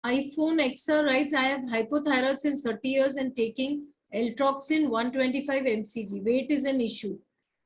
iPhone XR writes, I have hypothyroid since 30 years and taking eltroxin 125 mcg. Weight is an issue.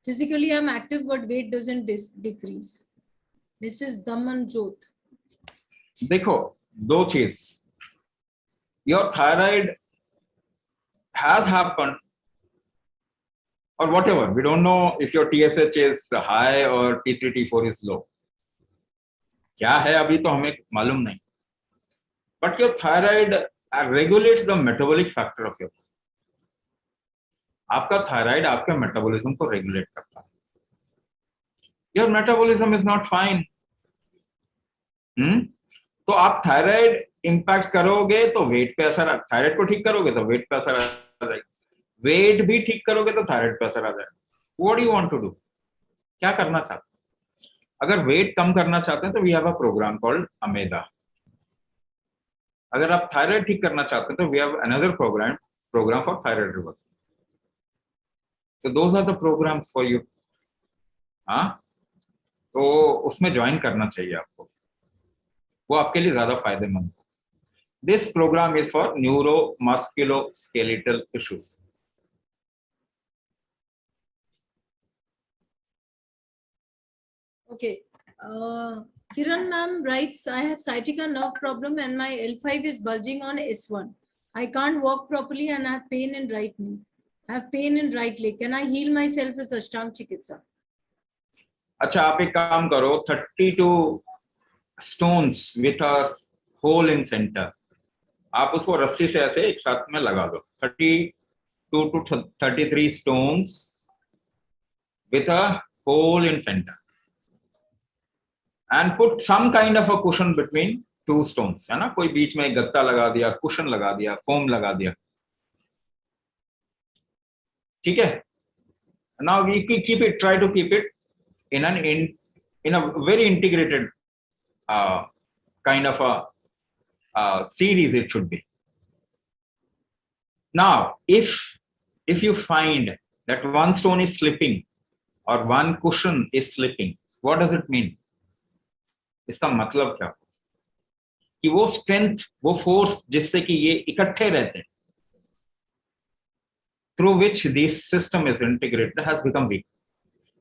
Physically, I'm active, but weight doesn't decrease. Mrs. Daman Jot. देखो दो चीज, your thyroid has happened or whatever, we don't know if your TSH is high or T3 T4 is low, क्या है अभी तो हमें मालूम नहीं, but your thyroid regulates the metabolic factor of your body. आपका थायराइड आपके मेटाबॉलिज्म को रेगुलेट करता है. Your metabolism is not fine. तो आप थायराइड इंपैक्ट करोगे तो वेट पे असर, थायराइड को ठीक करोगे तो वेट पे असर आ जाएगा, वेट भी ठीक करोगे तो थायराइड पे असर आ जाएगा. What do you want to do? क्या करना चाहते हैं? अगर वेट कम करना चाहते हैं तो we have a program called अमेदा. अगर आप थायराइड ठीक करना चाहते हैं तो we have another program for thyroid reversal. So those are the programs for you. हाँ, तो उसमें ज्वाइन करना चाहिए आपको, वो आपके लिए ज्यादा फायदेमंद. This program is for neuro musculoskeletal issues. Okay. Kiran ma'am writes, I have sciatica nerve problem and my L5 is bulging on S1. I can't walk properly and I have pain in right knee. I have pain in right leg. Can I heal myself with Ashtang Chikitsa? अच्छा, आप एक काम करो, 32 stones with a hole in center, आप उसको रस्सी से ऐसे एक साथ में लगा दो. 32 to 33 stones with a hole in center and put some kind of a cushion between two stones, है ना, कोई बीच में गत्ता लगा दिया, कुशन लगा दिया, फोम लगा दिया, ठीक है. Now we keep it, try to keep it in a very integrated kind of a series it should be. Now if you find that one stone is slipping or one cushion is slipping, what does it mean? इसका मतलब क्या? कि वो strength, वो force जिससे कि ये इकट्ठे रहते हैं, through which this system is integrated, has become weak.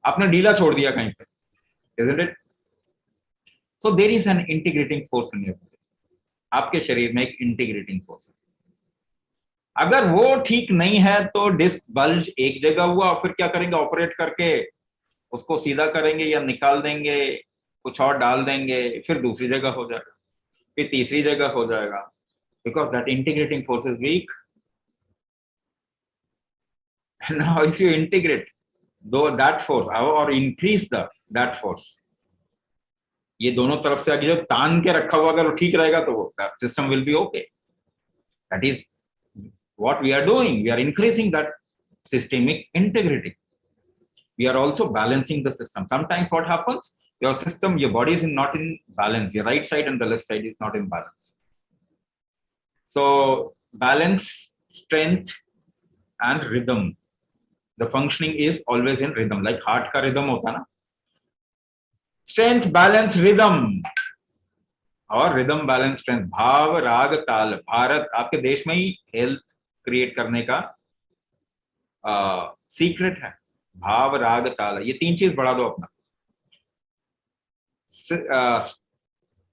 आपने ढीला छोड़ दिया कहीं पे, isn't it? So there is an integrating force in your body. आपके शरीर में एक integrating force है. अगर वो ठीक नहीं है तो डिस्क बल्ज एक जगह हुआ, फिर क्या करेंगे? ऑपरेट करके उसको सीधा करेंगे या निकाल देंगे, कुछ और डाल देंगे, फिर दूसरी जगह हो जाएगा, फिर तीसरी जगह हो जाएगा, because that integrating force is weak. Now if you integrate though that force or increase that force, ये दोनों तरफ से अगर जो तान के रखा हुआ अगर वो ठीक रहेगा तो that system will be okay. That is what we are doing. We are increasing that systemic integrity. We are also balancing the system. Sometimes what happens, your system, your body is not in balance, your right side and the left side is not in balance. So balance, strength and rhythm, the functioning is always in rhythm, like heart ka rhythm hota na, strength, balance, rhythm, और rhythm, balance, strength, भाव राग ताल. भारत आपके देश में ही health create करने का secret है. भाव राग ताल, ये तीन चीज बढ़ा दो अपना.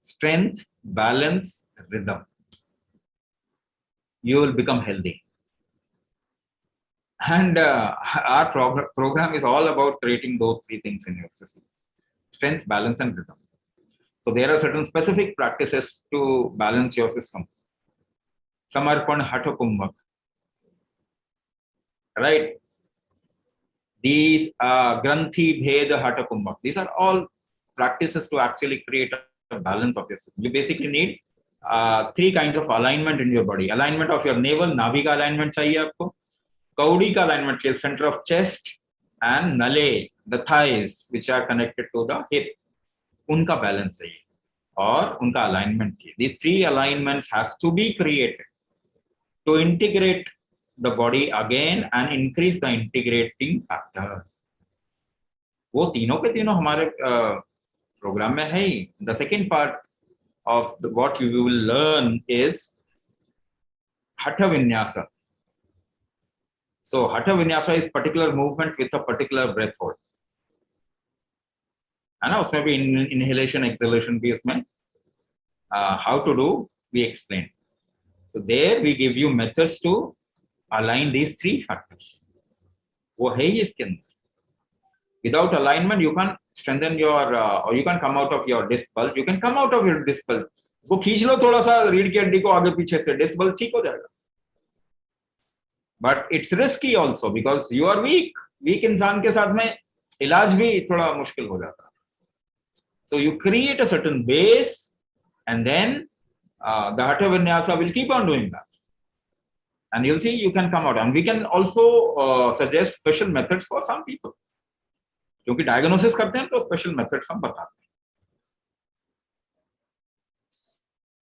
Strength, balance, rhythm, you will become healthy. And our program is all about creating those three things in your system: strength, balance and rhythm. So there are certain specific practices to balance your system. Samarpan Hatha Kumbhak, right? These Granthi Bheda Hatha Kumbhak, these are all practices to actually create a balance of your system. You basically need three kinds of alignment in your body. Alignment of your navel, navi ka alignment chahiye aapko. Kaudi ka alignment chahiye, center of chest, and nale, the thighs which are connected to the hip, unka balance chahiye और उनका alignment चाहिए. These three alignments has to be created to integrate the body again and increase the integrating factor. वो तीनों के तीनों हमारे programme में है ही. The second part of what you will learn is Hatha Vinyasa. So Hatha Vinyasa is particular movement with a particular breath hold. है ना, उसमें भी inhalation, exhalation भी उसमें how to do we explain. So there we give you methods to align these three factors. वो है ही इसके अंदर. Without alignment, you can strengthen your or you can come out of your disc bulge. You can come out of your disc bulge. उसको खींच लो थोड़ा सा रीढ़ की हड्डी को आगे पीछे से, disc bulge ठीक हो जाएगा. But it's risky also because you are weak. Weak इंसान के साथ में इलाज भी थोड़ा मुश्किल हो जाता है. So you create a certain base, and then the Hatha Vinyasa will keep on doing that. And you'll see you can come out. And we can also suggest special methods for some people. क्योंकि diagnosis करते हैं तो special methods हम बताते हैं.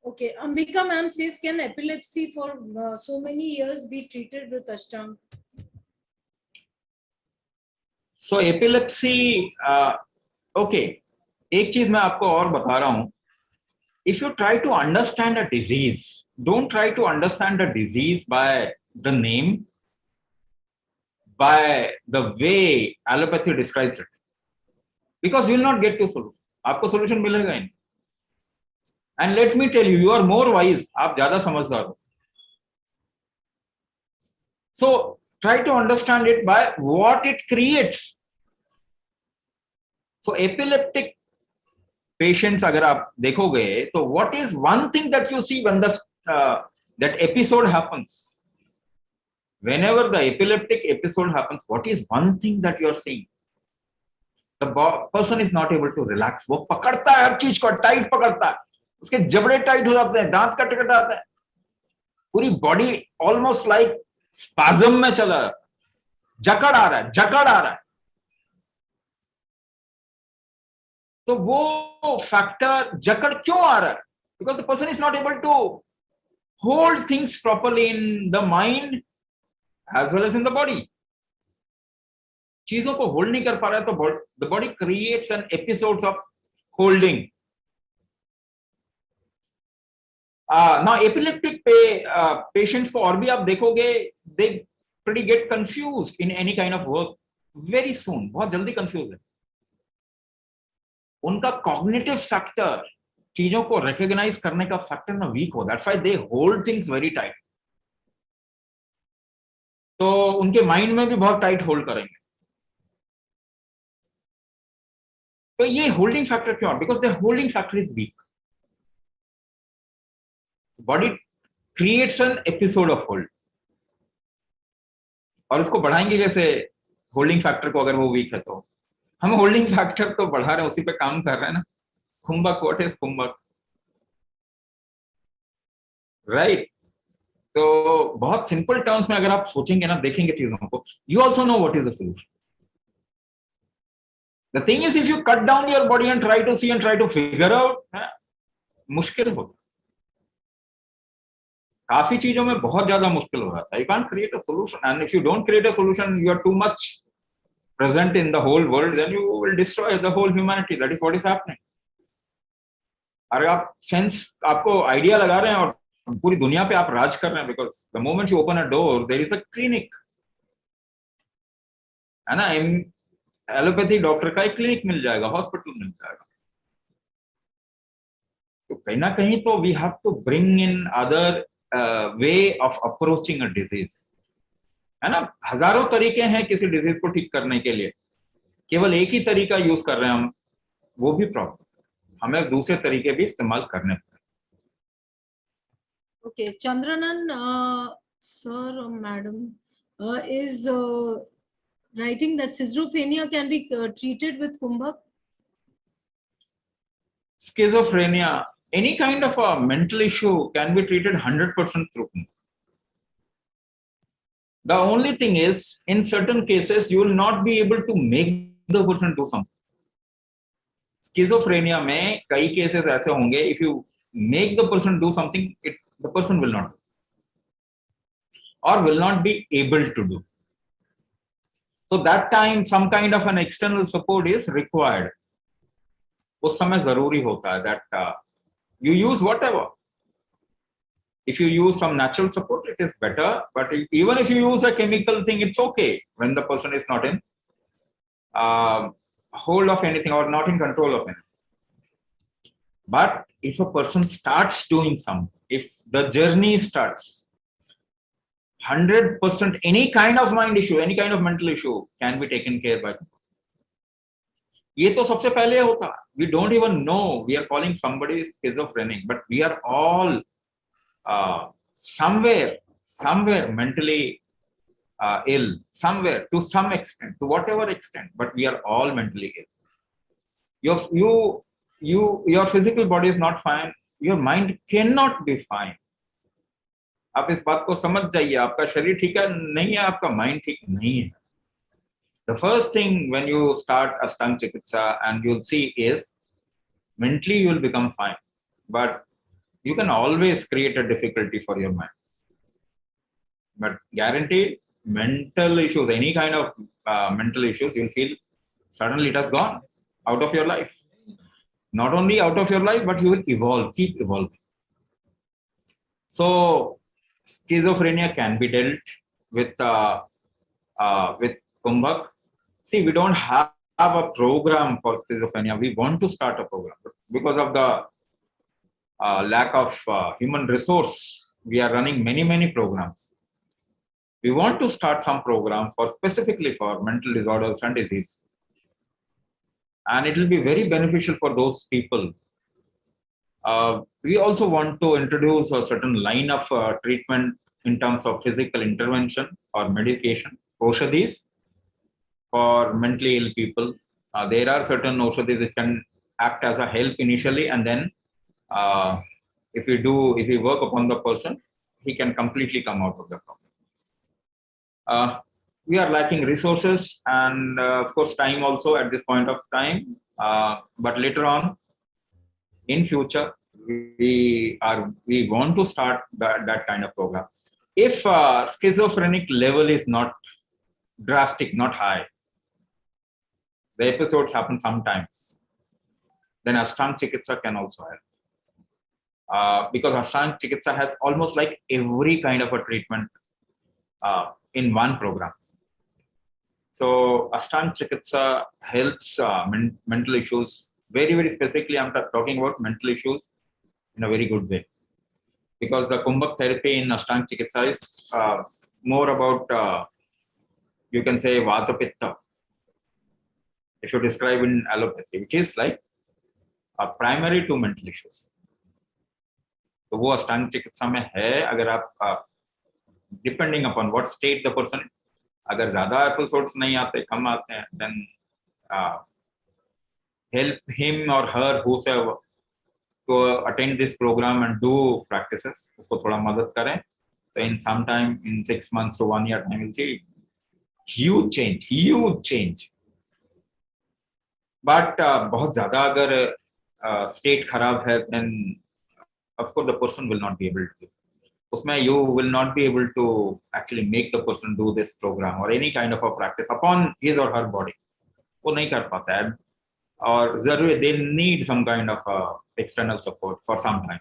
Okay, Ambika ma'am says, can epilepsy for so many years be treated with Ashtanga? So epilepsy, okay. एक चीज मैं आपको और बता रहा हूं. If you try to understand a disease, don't try to understand the disease by the name, by the way allopathy describes it, because you will not get to solution. आपको solution मिलेगा ही नहीं. And let me tell you, you are more wise. आप ज्यादा समझदार हो. So try to understand it by what it creates. So epileptic patients, अगर आप देखोगे, तो what is one thing that you see when that episode happens? Whenever the epileptic episode happens, what is one thing that you are seeing? The person is not able to relax. वो पकड़ता है हर चीज को, tight पकड़ता है, उसके जबड़े tight हो जाते हैं, दांत कट जाते हैं, पूरी बॉडी ऑलमोस्ट लाइक स्पाज्म में चला, जकड़ आ रहा है. तो वो फैक्टर जकड़ क्यों आ रहा है? Because the person is not able to hold things properly in the mind as well as in the body. चीजों को होल्ड नहीं कर पा रहा है, तो the body creates an episodes of holding. Now epileptic patients को और भी आप देखोगे, they pretty get confused in any kind of work very soon. बहुत जल्दी confused है. उनका cognitive factor, चीजों को recognize करने का factor ना weak हो. That's why they hold things very tight. तो उनके mind में भी बहुत tight hold करेंगे. तो ये holding factor क्यों? Because the holding factor is weak. Body creates an episode of hold. और उसको बढ़ाएंगे कैसे? होल्डिंग फैक्टर को अगर वो वीक है तो हम होल्डिंग फैक्टर तो बढ़ा रहे हैं, उसी पे काम कर रहे हैं ना. कुंभक, व्हाट इज कुंभक, राइट? तो बहुत सिंपल टर्म्स में अगर आप सोचेंगे ना, देखेंगे चीजों को, you also know what is the solution. The thing is, if you cut down your body and try to see and try to figure out, मुश्किल होता, काफी चीजों में बहुत ज्यादा मुश्किल हो जाता है. You can create a solution, and if you don't create a solution, you are too much present in the whole world, then you will destroy the whole humanity. That is what is happening. अगर आप sense, आपको idea लगा रहे हैं और पूरी दुनिया पे आप राज कर रहे हैं, because the moment you open a door, there is a clinic, है ना. एलोपैथी डॉक्टर का एक क्लिनिक मिल जाएगा, हॉस्पिटल मिल जाएगा. तो कहीं ना कहीं तो we have to bring in other way of approaching a disease, है ना. हजारों तरीके हैं किसी डिजीज को ठीक करने के लिए, केवल एक ही तरीका यूज कर रहे हैं हम, वो भी प्रॉब्लम. हमें दूसरे तरीके भी इस्तेमाल करने पड़ते. Okay, Chandranan sir or madam is writing that schizophrenia can be treated with kumbhak. Schizophrenia, any kind of a mental issue can be treated 100% through kumbhak. The only thing is, in certain cases, you will not be able to make the person do something. Schizophrenia में कई cases ऐसे होंगे, if you make the person do something, the person will not do, or will not be able to do. So that time, some kind of an external support is required. उस समय जरूरी होता है that You use whatever. If you use some natural support, it is better. But even if you use a chemical thing, it's okay when the person is not in hold of anything or not in control of anything. But if a person starts doing something, if the journey starts, 100% any kind of mind issue, any kind of mental issue can be taken care by. ये तो सबसे पहले होता. We don't even know we are calling somebody schizophrenic, but we are all somewhere mentally ill, somewhere to some extent, to whatever extent, but we are all mentally ill. Your physical body is not fine. Your mind cannot be fine. आप इस बात को समझ जाइए. आपका शरीर ठीक है नहीं है, आपका माइंड ठीक नहीं है. The first thing when you start Ashtanga Chikitsa and you'll see is mentally you will become fine, but you can always create a difficulty for your mind. But guaranteed, mental issues, any kind of mental issues, you'll feel suddenly it has gone out of your life. Not only out of your life, but you will evolve, keep evolving. So schizophrenia can be dealt with Kumbhak. See, we don't have a program for schizophrenia. We want to start a program, but because of the lack of human resource, we are running many programs. We want to start some program for specifically for mental disorders and disease, and it will be very beneficial for those people. We also want to introduce a certain line of treatment in terms of physical intervention or medication, Oshadis, for mentally ill people. There are certain Oshadis that can act as a help initially, and then if we work upon the person, he can completely come out of the problem. We are lacking resources and of course time also at this point of time, but later on in future we want to start that kind of program. If schizophrenic level is not drastic, not high, the episodes happen sometimes, then Ashtanga Chikitsa can also help. Because Ashtanga Chikitsa has almost like every kind of a treatment in one program. So Ashtanga Chikitsa helps mental issues very specifically. I'm talking about mental issues in a very good way, because the Kumbhak therapy in Ashtanga Chikitsa is more about you can say Vata Pitta, if you describe in allopathy, which is like primary to mental issues. तो वो अष्टांग चिकित्सा में है. अगर आप depending upon what state the person, अगर ज्यादा episodes नहीं आते, कम आते हैं, then help him or her whosoever to attend this program and do practices. उसको थोड़ा मदद करें, so in some time, in 6 months to 1 year time, you'll see huge change. But बहुत ज्यादा अगर state खराब है, then of course the person will not be able to. उसमें you will not be able to actually make the person do this program or any kind of a practice upon his or her body. वो नहीं कर पाता है, और जरूर they need some kind of external support for some time.